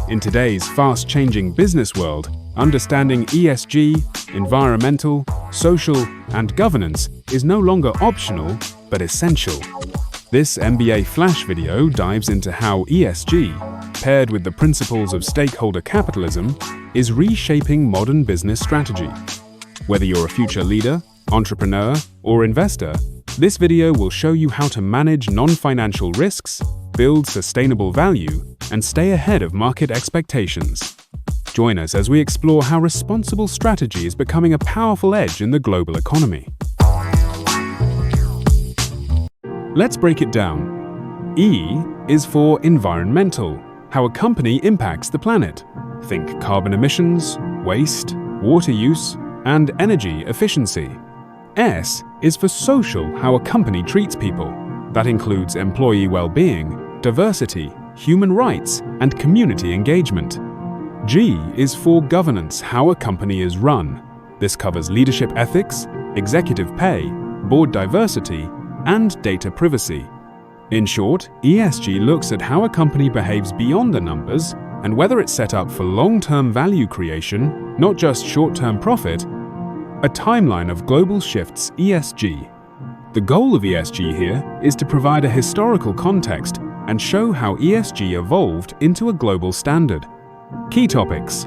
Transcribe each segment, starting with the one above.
In today's fast-changing business world, understanding ESG, environmental, social, and governance is no longer optional, but essential. This MBA Flash video dives into how ESG, paired with the principles of stakeholder capitalism, is reshaping modern business strategy. Whether you're a future leader, entrepreneur, or investor, this video will show you how to manage non-financial risks, build sustainable value, and stay ahead of market expectations. Join us as we explore how responsible strategy is becoming a powerful edge in the global economy. Let's break it down. E is for environmental, how a company impacts the planet. Think carbon emissions, waste, water use, and energy efficiency. S is for social, how a company treats people. That includes employee well-being, diversity, human rights, and community engagement. G is for governance, how a company is run. This covers leadership ethics, executive pay, board diversity, and data privacy. In short, ESG looks at how a company behaves beyond the numbers and whether it's set up for long-term value creation, not just short-term profit. A timeline of global shifts ESG. The goal of ESG here is to provide a historical context and show how ESG evolved into a global standard. Key topics: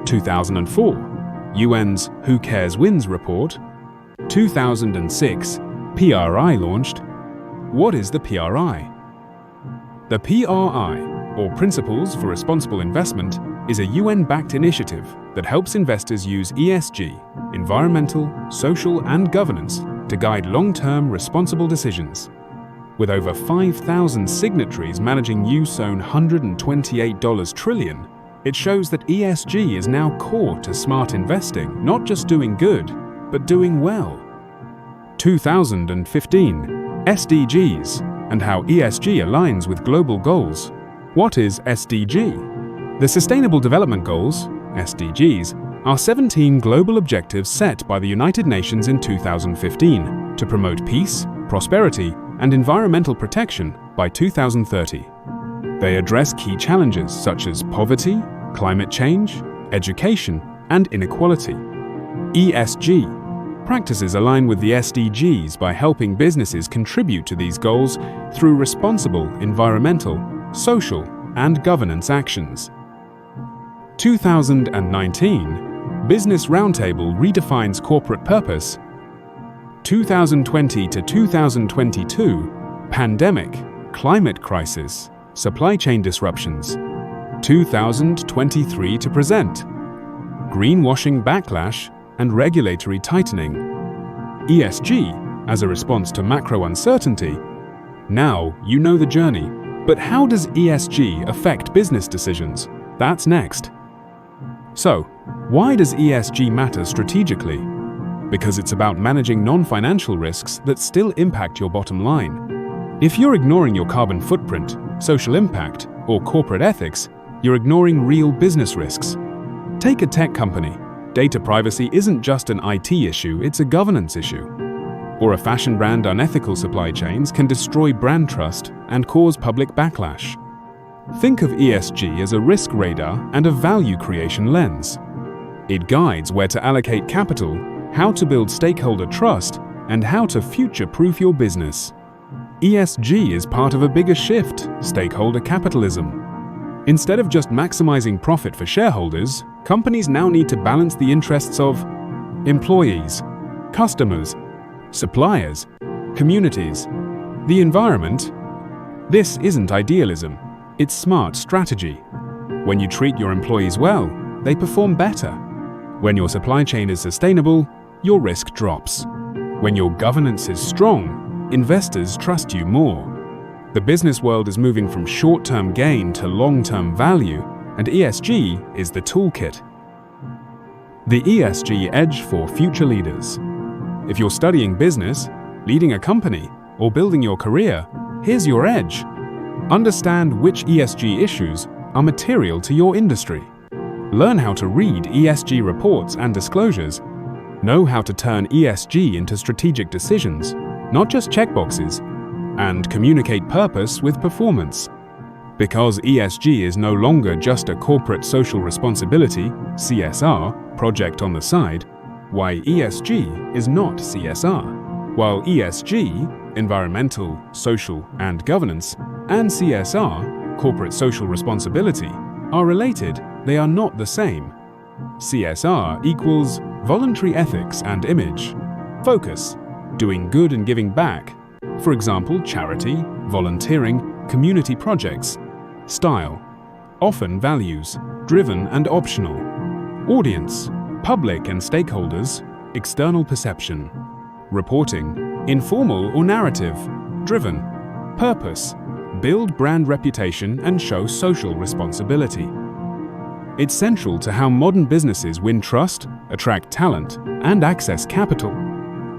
2004, UN's Who Cares Wins report. 2006, PRI launched. What is the PRI? The PRI, or Principles for Responsible Investment, is a UN-backed initiative that helps investors use ESG, environmental, social, and governance to guide long-term responsible decisions. With over 5,000 signatories managing US's own $128 trillion, it shows that ESG is now core to smart investing, not just doing good, but doing well. 2015, SDGs, and how ESG aligns with global goals. What is SDG? The Sustainable Development Goals, SDGs, are 17 global objectives set by the United Nations in 2015 to promote peace, prosperity, and environmental protection by 2030. They address key challenges such as poverty, climate change, education, and inequality. ESG practices align with the SDGs by helping businesses contribute to these goals through responsible environmental, social, and governance actions. 2019, Business Roundtable redefines corporate purpose. 2020 to 2022, pandemic, climate crisis, supply chain disruptions. 2023 to present, greenwashing backlash and regulatory tightening. ESG as a response to macro uncertainty. Now you know the journey, but how does ESG affect business decisions? That's next. So, why does ESG matter strategically? Because it's about managing non-financial risks that still impact your bottom line. If you're ignoring your carbon footprint, social impact, or corporate ethics, you're ignoring real business risks. Take a tech company. Data privacy isn't just an IT issue, it's a governance issue. Or a fashion brand, unethical supply chains can destroy brand trust and cause public backlash. Think of ESG as a risk radar and a value creation lens. It guides where to allocate capital, how to build stakeholder trust, and how to future-proof your business. ESG is part of a bigger shift, stakeholder capitalism. Instead of just maximizing profit for shareholders, companies now need to balance the interests of employees, customers, suppliers, communities, the environment. This isn't idealism, it's smart strategy. When you treat your employees well, they perform better. When your supply chain is sustainable, your risk drops. When your governance is strong, investors trust you more. The business world is moving from short-term gain to long-term value, and ESG is the toolkit. The ESG edge for future leaders. If you're studying business, leading a company, or building your career, here's your edge. Understand which ESG issues are material to your industry. Learn how to read ESG reports and disclosures. Know how to turn ESG into strategic decisions, not just checkboxes, and communicate purpose with performance. Because ESG is no longer just a corporate social responsibility (CSR) project on the side, why ESG is not CSR. While ESG, environmental, social, and governance, and CSR, corporate social responsibility, are related, they are not the same. CSR equals voluntary ethics and image. Focus, doing good and giving back. For example, charity, volunteering, community projects. Style, often values, driven and optional. Audience, public and stakeholders, external perception. Reporting, informal or narrative, driven. Purpose, build brand reputation and show social responsibility. It's central to how modern businesses win trust, attract talent, and access capital.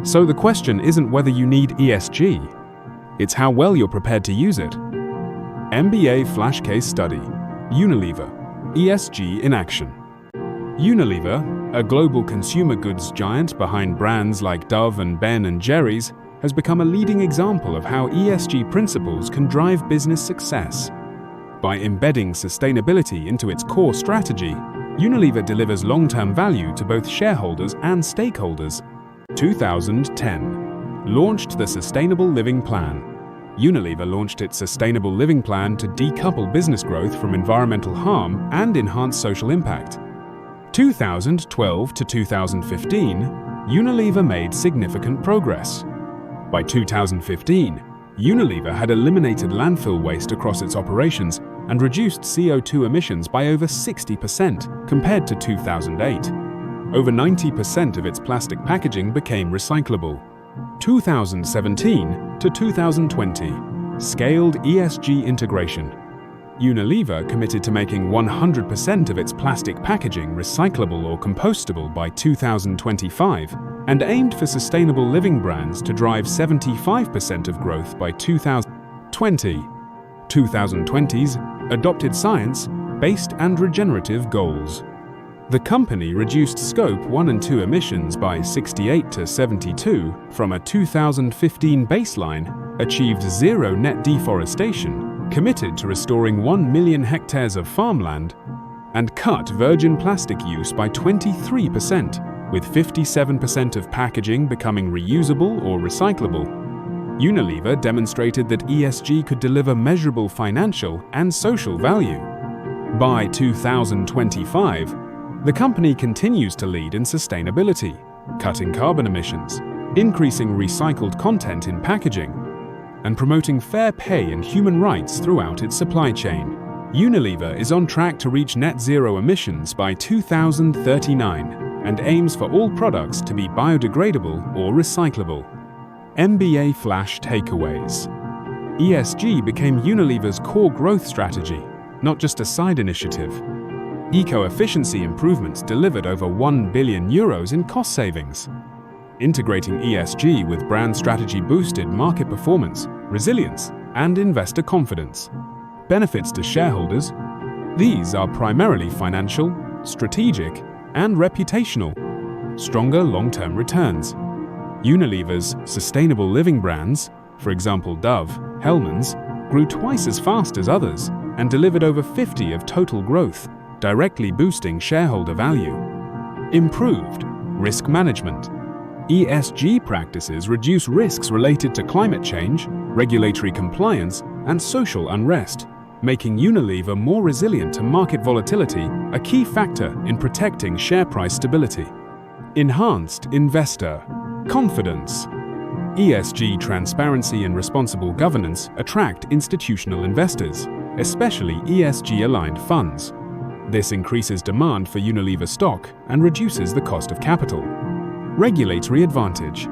So the question isn't whether you need ESG, it's how well you're prepared to use it. MBA Flash Case Study, Unilever, ESG in Action. Unilever, a global consumer goods giant behind brands like Dove and Ben & Jerry's, has become a leading example of how ESG principles can drive business success. By embedding sustainability into its core strategy, Unilever delivers long-term value to both shareholders and stakeholders. 2010. Launched the Sustainable Living Plan. Unilever launched its Sustainable Living Plan to decouple business growth from environmental harm and enhance social impact. 2012 to 2015, Unilever made significant progress. By 2015, Unilever had eliminated landfill waste across its operations and reduced CO2 emissions by over 60% compared to 2008. Over 90% of its plastic packaging became recyclable. 2017 to 2020, scaled ESG integration. Unilever committed to making 100% of its plastic packaging recyclable or compostable by 2025 and aimed for sustainable living brands to drive 75% of growth by 2020. 2020's adopted science-based and regenerative goals. The company reduced Scope 1 and 2 emissions by 68 to 72 from a 2015 baseline, achieved zero net deforestation, committed to restoring 1 million hectares of farmland, and cut virgin plastic use by 23%, with 57% of packaging becoming reusable or recyclable. Unilever demonstrated that ESG could deliver measurable financial and social value. By 2025, the company continues to lead in sustainability, cutting carbon emissions, increasing recycled content in packaging, and promoting fair pay and human rights throughout its supply chain. Unilever is on track to reach net zero emissions by 2039 and aims for all products to be biodegradable or recyclable. MBA Flash Takeaways. ESG became Unilever's core growth strategy, not just a side initiative. Eco-efficiency improvements delivered over €1 billion in cost savings. Integrating ESG with brand strategy boosted market performance, resilience, and investor confidence. Benefits to shareholders. These are primarily financial, strategic, and reputational. Stronger long-term returns. Unilever's sustainable living brands, for example Dove, Hellmann's, grew twice as fast as others and delivered over 50% of total growth, directly boosting shareholder value. Improved risk management. ESG practices reduce risks related to climate change, regulatory compliance, and social unrest, making Unilever more resilient to market volatility, a key factor in protecting share price stability. Enhanced investor confidence. ESG transparency and responsible governance attract institutional investors, especially ESG-aligned funds. This increases demand for Unilever stock and reduces the cost of capital. Regulatory advantage.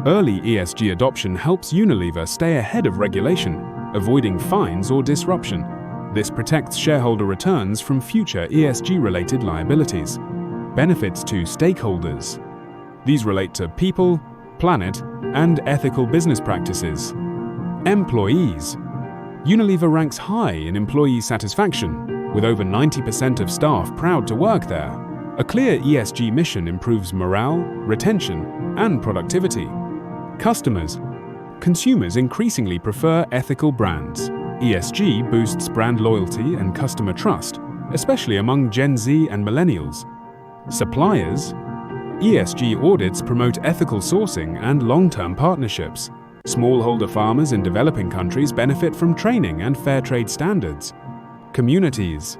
Early ESG adoption helps Unilever stay ahead of regulation, avoiding fines or disruption. This protects shareholder returns from future ESG-related liabilities. Benefits to stakeholders. These relate to people, planet, and ethical business practices. Employees. Unilever ranks high in employee satisfaction, with over 90% of staff proud to work there. A clear ESG mission improves morale, retention, and productivity. Customers. Consumers increasingly prefer ethical brands. ESG boosts brand loyalty and customer trust, especially among Gen Z and millennials. Suppliers. ESG audits promote ethical sourcing and long-term partnerships. Smallholder farmers in developing countries benefit from training and fair trade standards. Communities.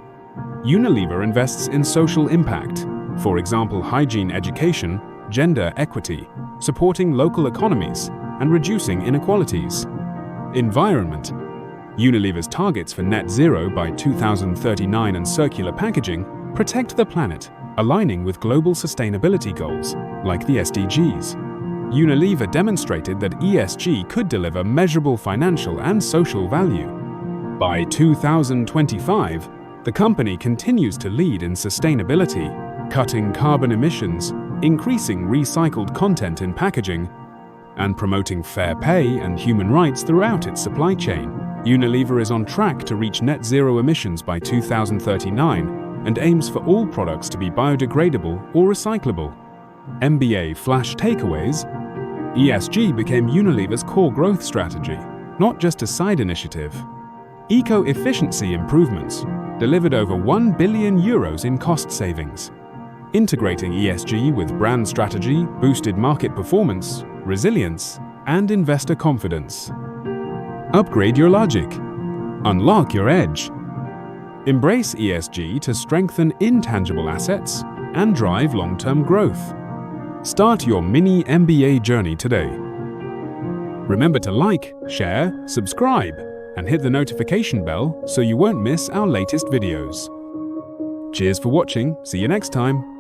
Unilever invests in social impact, for example, hygiene education, gender equity, supporting local economies, and reducing inequalities. Environment. Unilever's targets for net zero by 2039 and circular packaging protect the planet, aligning with global sustainability goals, like the SDGs. Unilever demonstrated that ESG could deliver measurable financial and social value. By 2025, the company continues to lead in sustainability, cutting carbon emissions, increasing recycled content in packaging, and promoting fair pay and human rights throughout its supply chain. Unilever is on track to reach net zero emissions by 2039 and aims for all products to be biodegradable or recyclable. MBA flash takeaways. ESG became Unilever's core growth strategy, not just a side initiative. Eco-efficiency improvements delivered over €1 billion in cost savings. Integrating ESG with brand strategy boosted market performance, resilience, and investor confidence. Upgrade your logic. Unlock your edge. Embrace ESG to strengthen intangible assets and drive long-term growth. Start your mini MBA journey today. Remember to like, share, subscribe, and hit the notification bell so you won't miss our latest videos. Cheers for watching. See you next time.